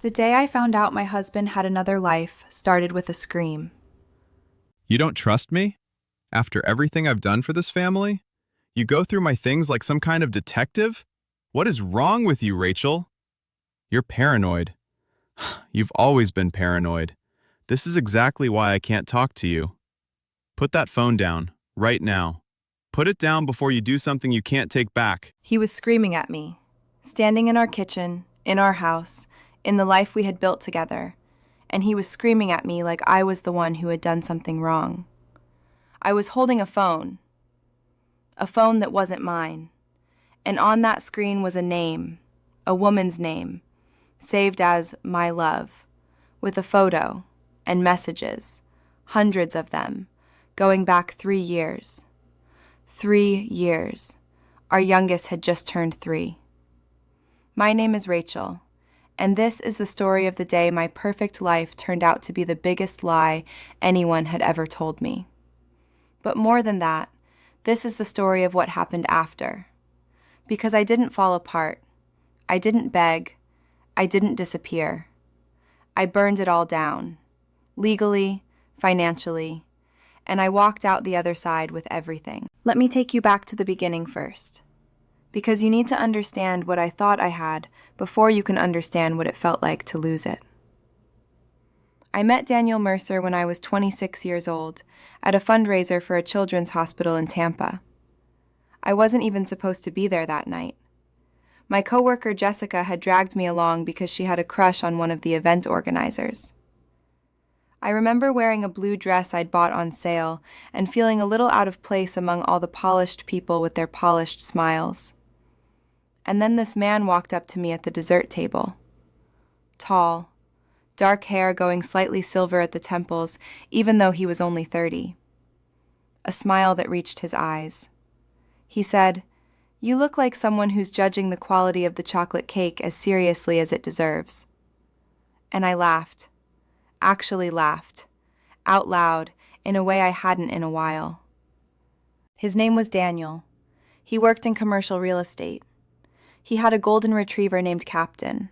The day I found out my husband had another life started with a scream. You don't trust me? After everything I've done for this family? You go through my things like some kind of detective? What is wrong with you, Rachel? You're paranoid. You've always been paranoid. This is exactly why I can't talk to you. Put that phone down, right now. Put it down before you do something you can't take back. He was screaming at me, standing in our kitchen, in our house, in the life we had built together, and he was screaming at me like I was the one who had done something wrong. I was holding a phone that wasn't mine, and on that screen was a name, a woman's name, saved as My Love, with a photo and messages, hundreds of them, going back 3 years. 3 years. Our youngest had just turned 3. My name is Rachel, and this is the story of the day my perfect life turned out to be the biggest lie anyone had ever told me. But more than that, this is the story of what happened after. Because I didn't fall apart. I didn't beg. I didn't disappear. I burned it all down, legally, financially, and I walked out the other side with everything. Let me take you back to the beginning first, because you need to understand what I thought I had before you can understand what it felt like to lose it. I met Daniel Mercer when I was 26 years old at a fundraiser for a children's hospital in Tampa. I wasn't even supposed to be there that night. My coworker Jessica had dragged me along because she had a crush on one of the event organizers. I remember wearing a blue dress I'd bought on sale and feeling a little out of place among all the polished people with their polished smiles. And then this man walked up to me at the dessert table. Tall, dark hair going slightly silver at the temples, even though he was only 30. A smile that reached his eyes. He said, "You look like someone who's judging the quality of the chocolate cake as seriously as it deserves." And I laughed. Actually laughed. Out loud, in a way I hadn't in a while. His name was Daniel. He worked in commercial real estate. He had a golden retriever named Captain.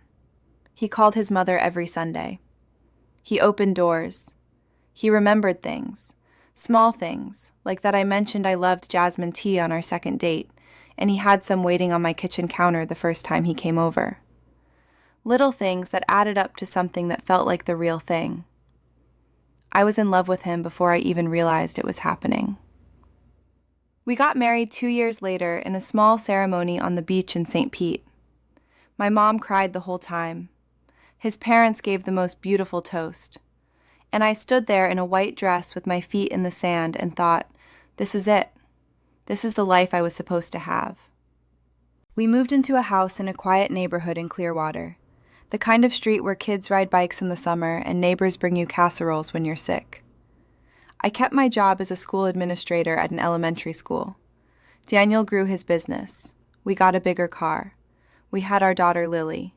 He called his mother every Sunday. He opened doors. He remembered things. Small things, like that I mentioned I loved jasmine tea on our second date, and he had some waiting on my kitchen counter the first time he came over. Little things that added up to something that felt like the real thing. I was in love with him before I even realized it was happening. We got married 2 years later in a small ceremony on the beach in St. Pete. My mom cried the whole time. His parents gave the most beautiful toast. And I stood there in a white dress with my feet in the sand and thought, this is it. This is the life I was supposed to have. We moved into a house in a quiet neighborhood in Clearwater, the kind of street where kids ride bikes in the summer and neighbors bring you casseroles when you're sick. I kept my job as a school administrator at an elementary school. Daniel grew his business. We got a bigger car. We had our daughter Lily.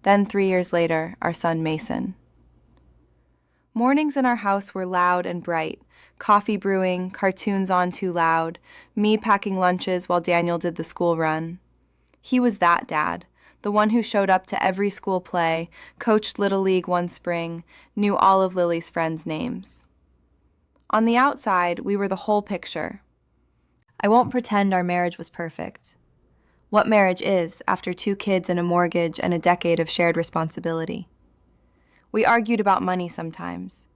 Then 3 years later, our son Mason. Mornings in our house were loud and bright, coffee brewing, cartoons on too loud, me packing lunches while Daniel did the school run. He was that dad, the one who showed up to every school play, coached Little League one spring, knew all of Lily's friends' names. On the outside, we were the whole picture. I won't pretend our marriage was perfect. What marriage is after 2 kids and a mortgage and a decade of shared responsibility. We argued about money sometimes,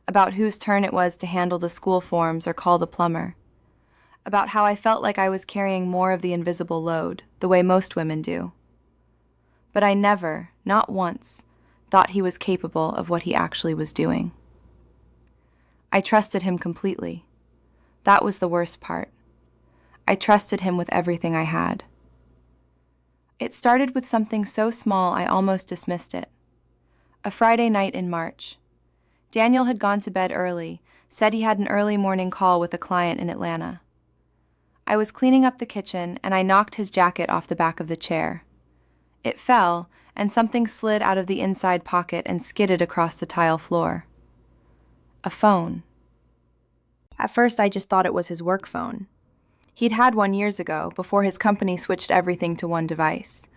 about whose turn it was to handle the school forms or call the plumber, about how I felt like I was carrying more of the invisible load, the way most women do. But I never, not once, thought he was capable of what he actually was doing. I trusted him completely. That was the worst part. I trusted him with everything I had. It started with something so small I almost dismissed it. A Friday night in March. Daniel had gone to bed early, said he had an early morning call with a client in Atlanta. I was cleaning up the kitchen and I knocked his jacket off the back of the chair. It fell, and something slid out of the inside pocket and skidded across the tile floor. A phone. At first I just thought it was his work phone. He'd had one years ago, before his company switched everything to one device.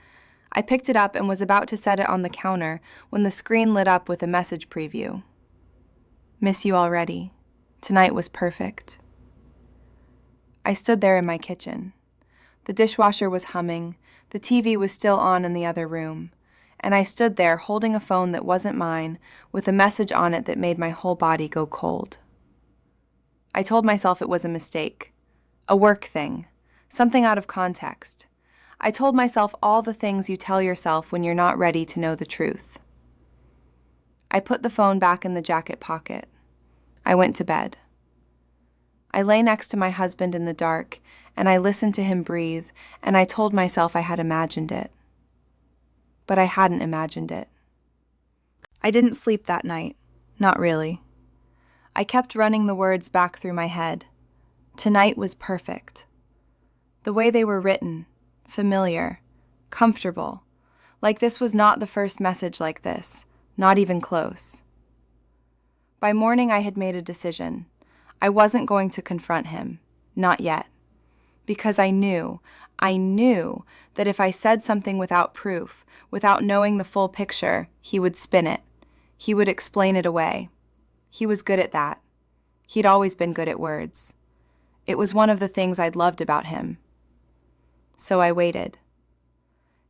I picked it up and was about to set it on the counter when the screen lit up with a message preview. Miss you already. Tonight was perfect. I stood there in my kitchen. The dishwasher was humming, the TV was still on in the other room, and I stood there holding a phone that wasn't mine with a message on it that made my whole body go cold. I told myself it was a mistake, a work thing, something out of context. I told myself all the things you tell yourself when you're not ready to know the truth. I put the phone back in the jacket pocket. I went to bed. I lay next to my husband in the dark, and I listened to him breathe, and I told myself I had imagined it. But I hadn't imagined it. I didn't sleep that night. Not really. I kept running the words back through my head. Tonight was perfect. The way they were written, familiar, comfortable, like this was not the first message like this, not even close. By morning I had made a decision. I wasn't going to confront him, not yet, because I knew that if I said something without proof, without knowing the full picture, he would spin it. He would explain it away. He was good at that. He'd always been good at words. It was one of the things I'd loved about him. So I waited.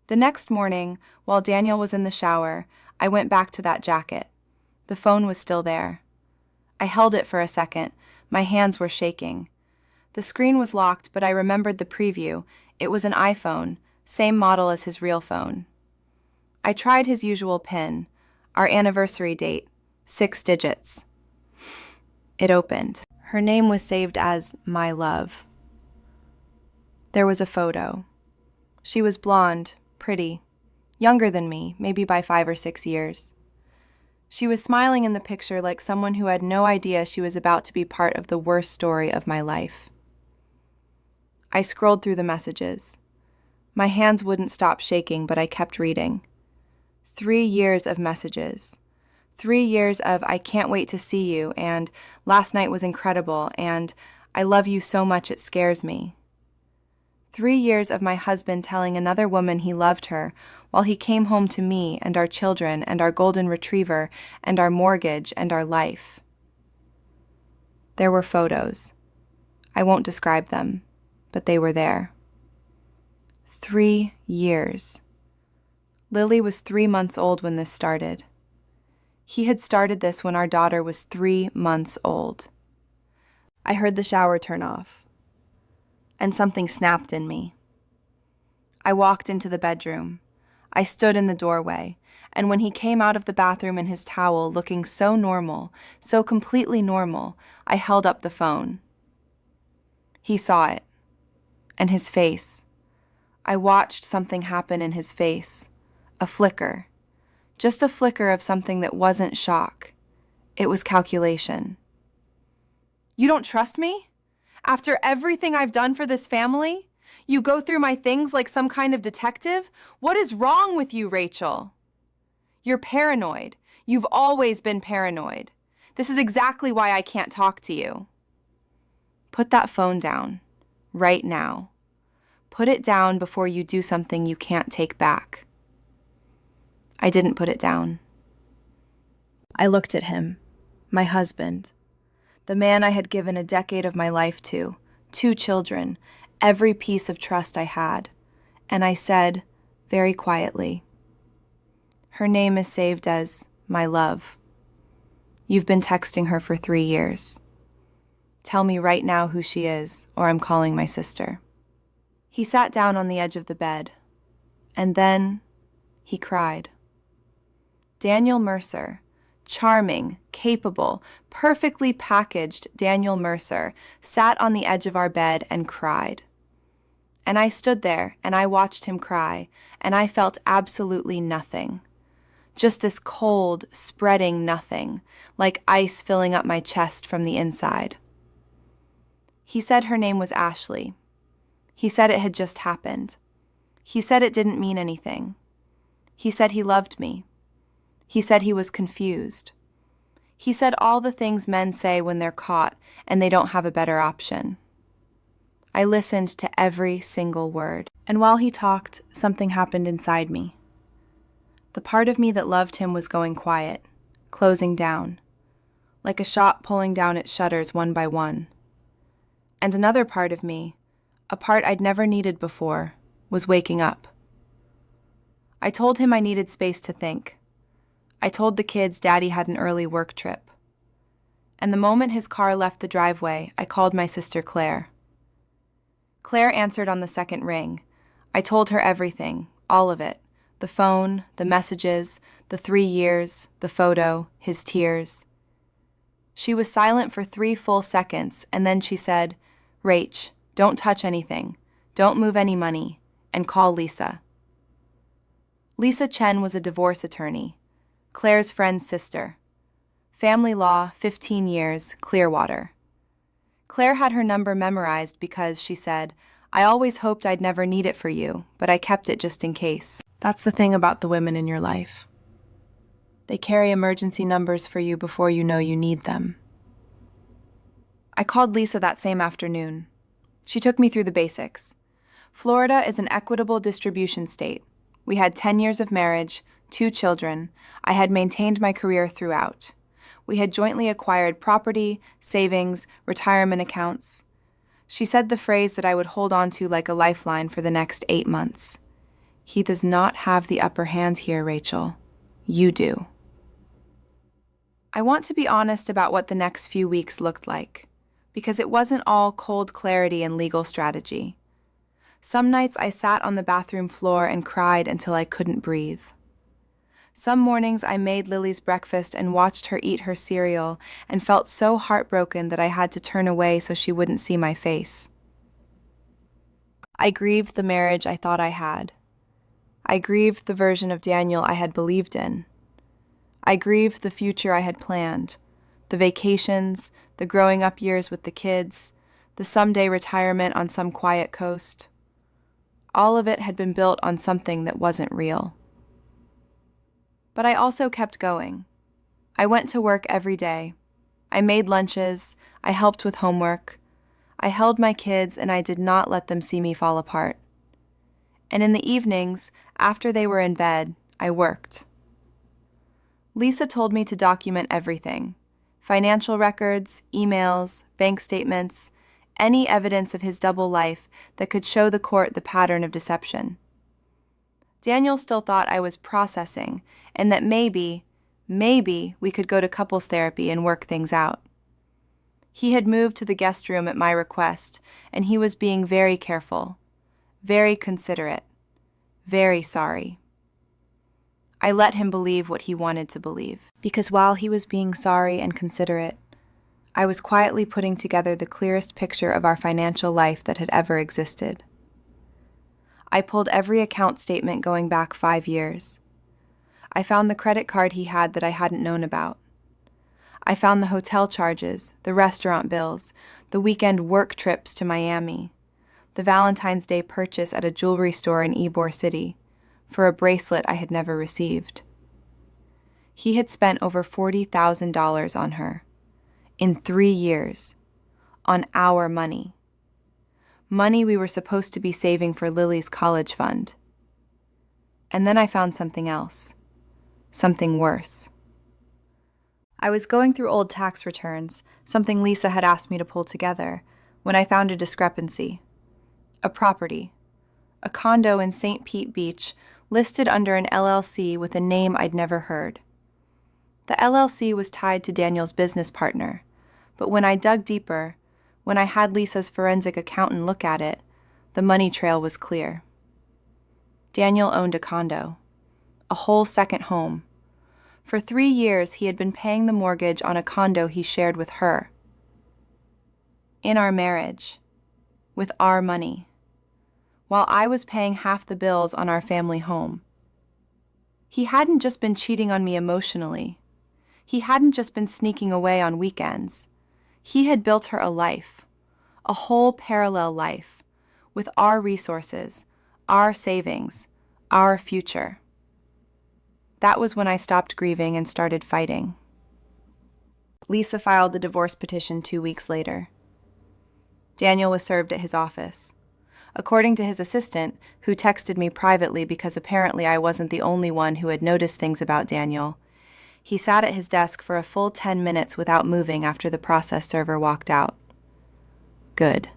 The next morning, while Daniel was in the shower, I went back to that jacket. The phone was still there. I held it for a second. My hands were shaking. The screen was locked, but I remembered the preview. It was an iPhone, same model as his real phone. I tried his usual PIN, our anniversary date, 6 digits. It opened. Her name was saved as My Love. There was a photo. She was blonde, pretty, younger than me, maybe by 5 or 6 years. She was smiling in the picture like someone who had no idea she was about to be part of the worst story of my life. I scrolled through the messages. My hands wouldn't stop shaking, but I kept reading. 3 years of messages. 3 years of I can't wait to see you, and last night was incredible, and I love you so much it scares me. 3 years of my husband telling another woman he loved her while he came home to me and our children and our golden retriever and our mortgage and our life. There were photos. I won't describe them, but they were there. 3 years. Lily was 3 months old when this started. He had started this when our daughter was 3 months old. I heard the shower turn off, and something snapped in me. I walked into the bedroom. I stood in the doorway, and when he came out of the bathroom in his towel looking so normal, so completely normal, I held up the phone. He saw it, and his face. I watched something happen in his face, a flicker. Just a flicker of something that wasn't shock. It was calculation. You don't trust me? After everything I've done for this family? You go through my things like some kind of detective? What is wrong with you, Rachel? You're paranoid. You've always been paranoid. This is exactly why I can't talk to you. Put that phone down, right now. Put it down before you do something you can't take back. I didn't put it down. I looked at him, my husband, the man I had given a decade of my life to, 2 children, every piece of trust I had, and I said, very quietly, her name is saved as My Love. You've been texting her for 3 years. Tell me right now who she is, or I'm calling my sister. He sat down on the edge of the bed, and then he cried. Daniel Mercer, charming, capable, perfectly packaged Daniel Mercer, sat on the edge of our bed and cried. And I stood there and I watched him cry, and I felt absolutely nothing. Just this cold, spreading nothing, like ice filling up my chest from the inside. He said her name was Ashley. He said it had just happened. He said it didn't mean anything. He said he loved me. He said he was confused. He said all the things men say when they're caught and they don't have a better option. I listened to every single word, and while he talked, something happened inside me. The part of me that loved him was going quiet, closing down, like a shop pulling down its shutters one by one. And another part of me, a part I'd never needed before, was waking up. I told him I needed space to think. I told the kids Daddy had an early work trip. And the moment his car left the driveway, I called my sister Claire. Claire answered on the second ring. I told her everything, all of it. The phone, the messages, the 3 years, the photo, his tears. She was silent for 3 full seconds, and then she said, "Rach, don't touch anything, don't move any money, and call Lisa." Lisa Chen was a divorce attorney, Claire's friend's sister. Family law, 15 years, Clearwater. Claire had her number memorized because, she said, "I always hoped I'd never need it for you, but I kept it just in case." That's the thing about the women in your life. They carry emergency numbers for you before you know you need them. I called Lisa that same afternoon. She took me through the basics. Florida is an equitable distribution state. We had 10 years of marriage, 2 children. I had maintained my career throughout. We had jointly acquired property, savings, retirement accounts. She said the phrase that I would hold on to like a lifeline for the next 8 months. "He does not have the upper hand here, Rachel. You do." I want to be honest about what the next few weeks looked like, because it wasn't all cold clarity and legal strategy. Some nights I sat on the bathroom floor and cried until I couldn't breathe. Some mornings I made Lily's breakfast and watched her eat her cereal and felt so heartbroken that I had to turn away so she wouldn't see my face. I grieved the marriage I thought I had. I grieved the version of Daniel I had believed in. I grieved the future I had planned, the vacations, the growing up years with the kids, the someday retirement on some quiet coast. All of it had been built on something that wasn't real. But I also kept going. I went to work every day. I made lunches. I helped with homework. I held my kids and I did not let them see me fall apart. And in the evenings, after they were in bed, I worked. Lisa told me to document everything: financial records, emails, bank statements, any evidence of his double life that could show the court the pattern of deception. Daniel still thought I was processing and that maybe we could go to couples therapy and work things out. He had moved to the guest room at my request, and he was being very careful, very considerate, very sorry. I let him believe what he wanted to believe, because while he was being sorry and considerate, I was quietly putting together the clearest picture of our financial life that had ever existed. I pulled every account statement going back 5 years. I found the credit card he had that I hadn't known about. I found the hotel charges, the restaurant bills, the weekend work trips to Miami, the Valentine's Day purchase at a jewelry store in Ybor City for a bracelet I had never received. He had spent over $40,000 on her, in 3 years, on our money. Money we were supposed to be saving for Lily's college fund. And then I found something else, something worse. I was going through old tax returns, something Lisa had asked me to pull together, when I found a discrepancy. A property, a condo in St. Pete Beach, listed under an LLC with a name I'd never heard. The LLC was tied to Daniel's business partner, but when I dug deeper, when I had Lisa's forensic accountant look at it, the money trail was clear. Daniel owned a condo, a whole second home. For 3 years, he had been paying the mortgage on a condo he shared with her. In our marriage, with our money, while I was paying half the bills on our family home. He hadn't just been cheating on me emotionally. He hadn't just been sneaking away on weekends. He had built her a life, a whole parallel life, with our resources, our savings, our future. That was when I stopped grieving and started fighting. Lisa filed the divorce petition 2 weeks later. Daniel was served at his office. according to his assistant, who texted me privately because apparently I wasn't the only one who had noticed things about Daniel. He sat at his desk for a full 10 minutes without moving after the process server walked out. Good.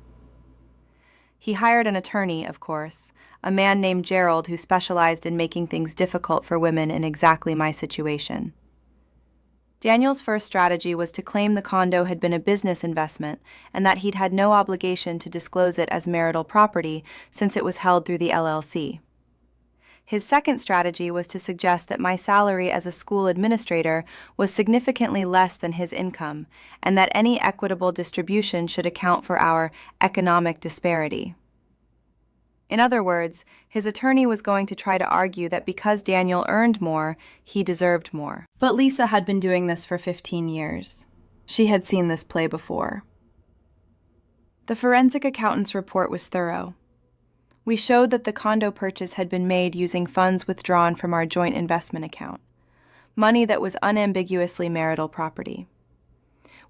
He hired an attorney, of course, a man named Gerald who specialized in making things difficult for women in exactly my situation. Daniel's first strategy was to claim the condo had been a business investment and that he'd had no obligation to disclose it as marital property since it was held through the LLC. His second strategy was to suggest that my salary as a school administrator was significantly less than his income and that any equitable distribution should account for our economic disparity. In other words, his attorney was going to try to argue that because Daniel earned more, he deserved more. But Lisa had been doing this for 15 years. She had seen this play before. The forensic accountant's report was thorough. We showed that the condo purchase had been made using funds withdrawn from our joint investment account, money that was unambiguously marital property.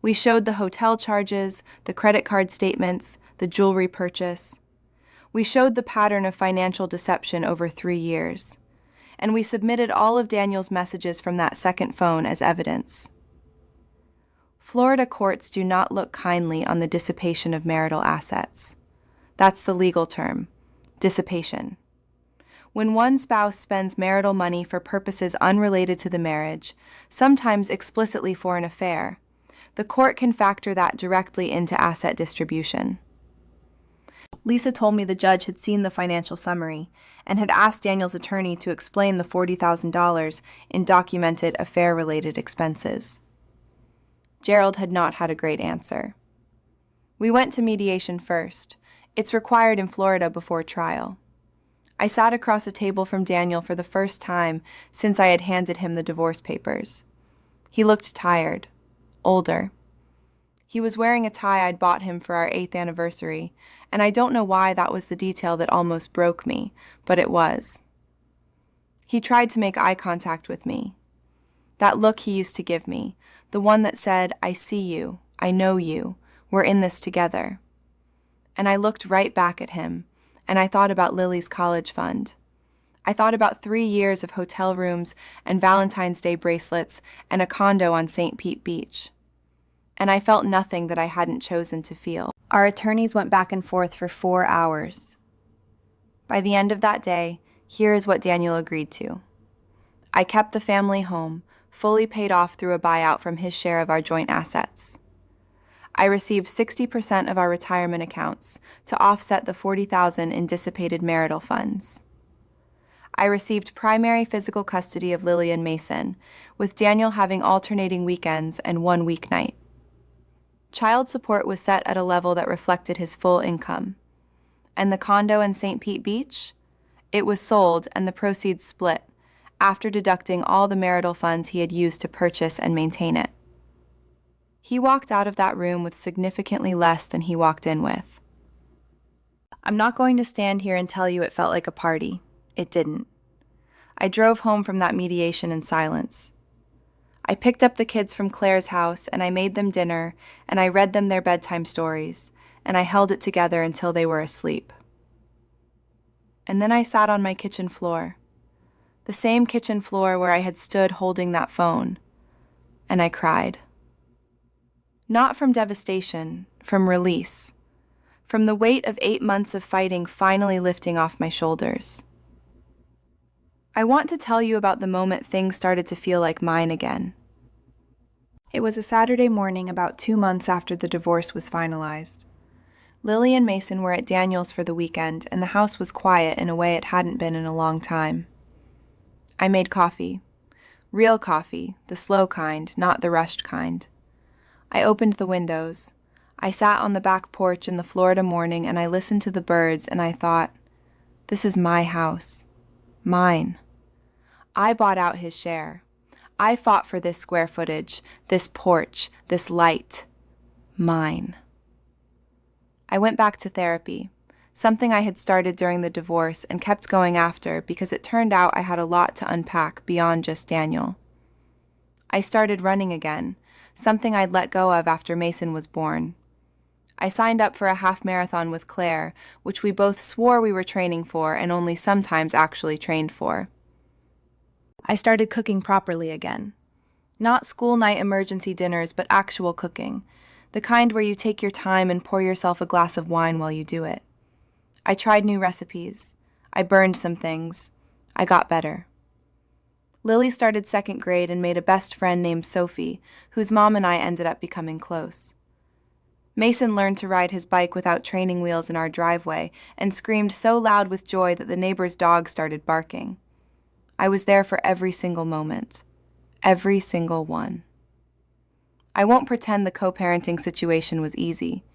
We showed the hotel charges, the credit card statements, the jewelry purchase. We showed the pattern of financial deception over 3 years, and we submitted all of Daniel's messages from that second phone as evidence. Florida courts do not look kindly on the dissipation of marital assets. That's the legal term, dissipation. When one spouse spends marital money for purposes unrelated to the marriage, sometimes explicitly for an affair, the court can factor that directly into asset distribution. Lisa told me the judge had seen the financial summary and had asked Daniel's attorney to explain the $40,000 in documented affair-related expenses. Gerald had not had a great answer. We went to mediation first. It's required in Florida before trial. I sat across a table from Daniel for the first time since I had handed him the divorce papers. He looked tired, older. He was wearing a tie I'd bought him for our 8th anniversary, and I don't know why that was the detail that almost broke me, but it was. He tried to make eye contact with me. That look he used to give me, the one that said, "I see you, I know you, we're in this together." And I looked right back at him, and I thought about Lily's college fund. I thought about 3 years of hotel rooms and Valentine's Day bracelets and a condo on St. Pete Beach. And I felt nothing that I hadn't chosen to feel. Our attorneys went back and forth for 4 hours. By the end of that day, here is what Daniel agreed to. I kept the family home, fully paid off through a buyout from his share of our joint assets. I received 60% of our retirement accounts to offset the $40,000 in dissipated marital funds. I received primary physical custody of Lily and Mason, with Daniel having alternating weekends and 1 weeknight. Child support was set at a level that reflected his full income. And the condo in St. Pete Beach? It was sold and the proceeds split, after deducting all the marital funds he had used to purchase and maintain it. He walked out of that room with significantly less than he walked in with. I'm not going to stand here and tell you it felt like a party. It didn't. I drove home from that mediation in silence. I picked up the kids from Claire's house, and I made them dinner, and I read them their bedtime stories, and I held it together until they were asleep. And then I sat on my kitchen floor, the same kitchen floor where I had stood holding that phone, and I cried. Not from devastation, from release, from the weight of 8 months of fighting finally lifting off my shoulders. I want to tell you about the moment things started to feel like mine again. It was a Saturday morning about 2 months after the divorce was finalized. Lily and Mason were at Daniel's for the weekend, and the house was quiet in a way it hadn't been in a long time. I made coffee. Real coffee, the slow kind, not the rushed kind. I opened the windows. I sat on the back porch in the Florida morning and I listened to the birds and I thought, this is my house. Mine. I bought out his share. I fought for this square footage, this porch, this light. Mine. I went back to therapy, something I had started during the divorce and kept going after because it turned out I had a lot to unpack beyond just Daniel. I started running again, something I'd let go of after Mason was born. I signed up for a half marathon with Claire, which we both swore we were training for and only sometimes actually trained for. I started cooking properly again. Not school night emergency dinners, but actual cooking. The kind where you take your time and pour yourself a glass of wine while you do it. I tried new recipes. I burned some things. I got better. Lily started second grade and made a best friend named Sophie, whose mom and I ended up becoming close. Mason learned to ride his bike without training wheels in our driveway and screamed so loud with joy that the neighbor's dog started barking. I was there for every single moment. Every single one. I won't pretend the co-parenting situation was easy.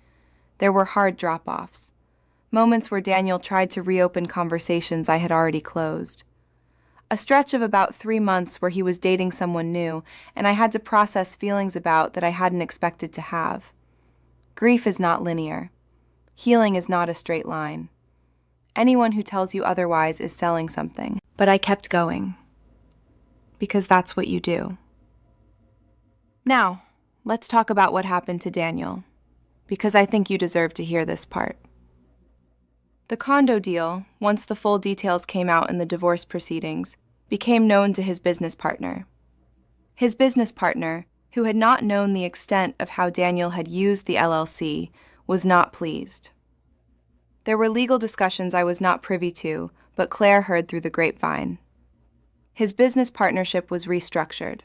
There were hard drop-offs. Moments where Daniel tried to reopen conversations I had already closed. A stretch of about 3 months where he was dating someone new, and I had to process feelings about that I hadn't expected to have. Grief is not linear. Healing is not a straight line. Anyone who tells you otherwise is selling something. But I kept going. Because that's what you do. Now, let's talk about what happened to Daniel. Because I think you deserve to hear this part. The condo deal, once the full details came out in the divorce proceedings, became known to his business partner. His business partner, who had not known the extent of how Daniel had used the LLC, was not pleased. There were legal discussions I was not privy to, but Claire heard through the grapevine. His business partnership was restructured.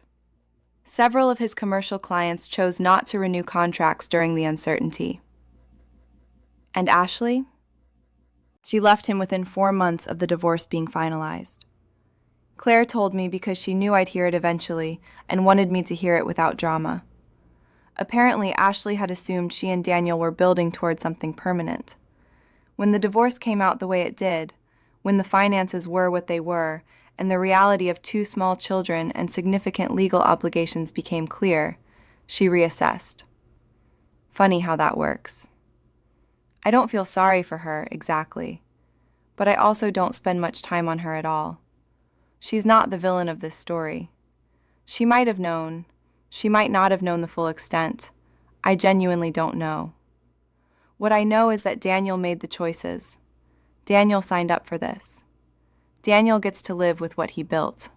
Several of his commercial clients chose not to renew contracts during the uncertainty. And Ashley? She left him within 4 months of the divorce being finalized. Claire told me because she knew I'd hear it eventually and wanted me to hear it without drama. Apparently, Ashley had assumed she and Daniel were building toward something permanent. When the divorce came out the way it did, when the finances were what they were, and the reality of 2 small children and significant legal obligations became clear, she reassessed. Funny how that works. I don't feel sorry for her, exactly, but I also don't spend much time on her at all. She's not the villain of this story. She might have known. She might not have known the full extent. I genuinely don't know. What I know is that Daniel made the choices. Daniel signed up for this. Daniel gets to live with what he built.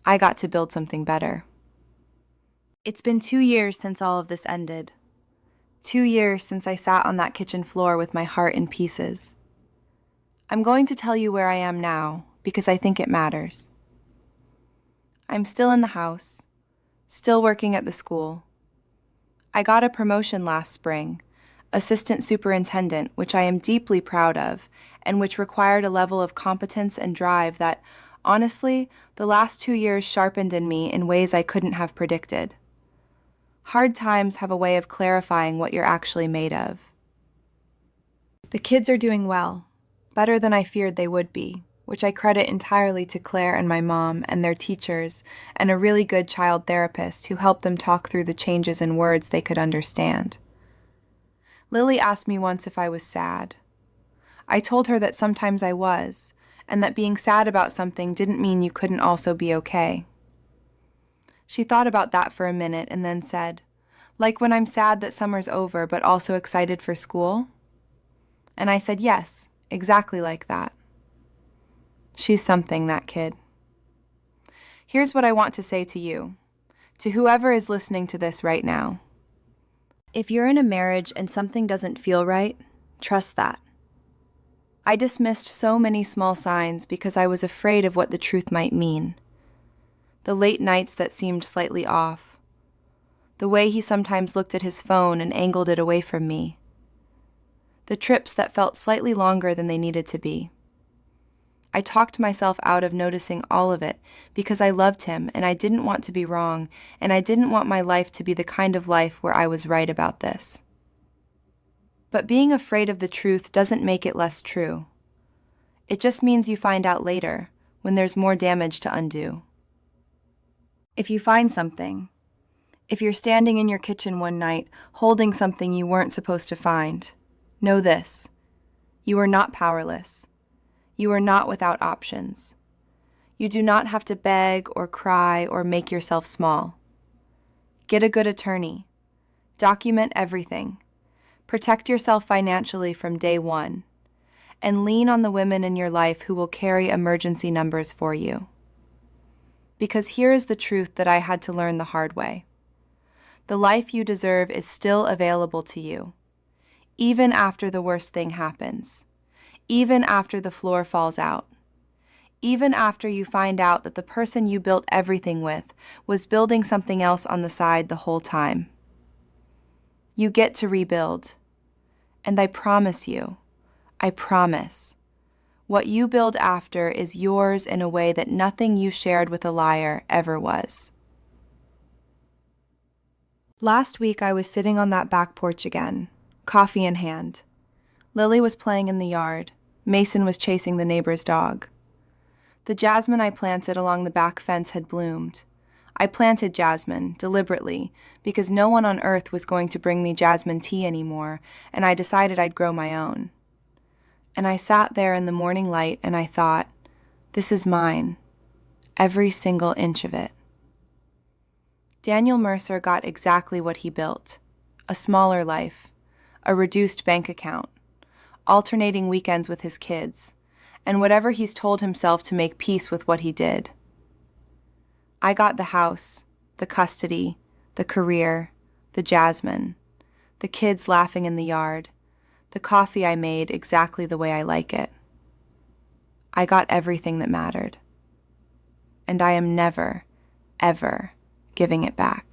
I got to build something better. It's been 2 years since all of this ended. 2 years since I sat on that kitchen floor with my heart in pieces. I'm going to tell you where I am now, because I think it matters. I'm still in the house, still working at the school. I got a promotion last spring, assistant superintendent, which I am deeply proud of, and which required a level of competence and drive that, honestly, the last 2 years sharpened in me in ways I couldn't have predicted. Hard times have a way of clarifying what you're actually made of. The kids are doing well, better than I feared they would be, which I credit entirely to Claire and my mom and their teachers and a really good child therapist who helped them talk through the changes in words they could understand. Lily asked me once if I was sad. I told her that sometimes I was, and that being sad about something didn't mean you couldn't also be okay. She thought about that for a minute and then said, "Like when I'm sad that summer's over but also excited for school?" And I said, "Yes, exactly like that." She's something, that kid. Here's what I want to say to you, to whoever is listening to this right now. If you're in a marriage and something doesn't feel right, trust that. I dismissed so many small signs because I was afraid of what the truth might mean. The late nights that seemed slightly off. The way he sometimes looked at his phone and angled it away from me. The trips that felt slightly longer than they needed to be. I talked myself out of noticing all of it because I loved him and I didn't want to be wrong, and I didn't want my life to be the kind of life where I was right about this. But being afraid of the truth doesn't make it less true. It just means you find out later, when there's more damage to undo. If you find something, if you're standing in your kitchen one night holding something you weren't supposed to find, know this: you are not powerless. You are not without options. You do not have to beg or cry or make yourself small. Get a good attorney. Document everything. Protect yourself financially from day one, and lean on the women in your life who will carry emergency numbers for you. Because here is the truth that I had to learn the hard way. The life you deserve is still available to you, even after the worst thing happens, even after the floor falls out, even after you find out that the person you built everything with was building something else on the side the whole time. You get to rebuild. And I promise you, I promise, what you build after is yours in a way that nothing you shared with a liar ever was. Last week I was sitting on that back porch again, coffee in hand. Lily was playing in the yard. Mason was chasing the neighbor's dog. The jasmine I planted along the back fence had bloomed. I planted jasmine, deliberately, because no one on earth was going to bring me jasmine tea anymore, and I decided I'd grow my own. And I sat there in the morning light and I thought, this is mine, every single inch of it. Daniel Mercer got exactly what he built, a smaller life, a reduced bank account, alternating weekends with his kids, and whatever he's told himself to make peace with what he did. I got the house, the custody, the career, the jasmine, the kids laughing in the yard, the coffee I made exactly the way I like it. I got everything that mattered. And I am never, ever giving it back.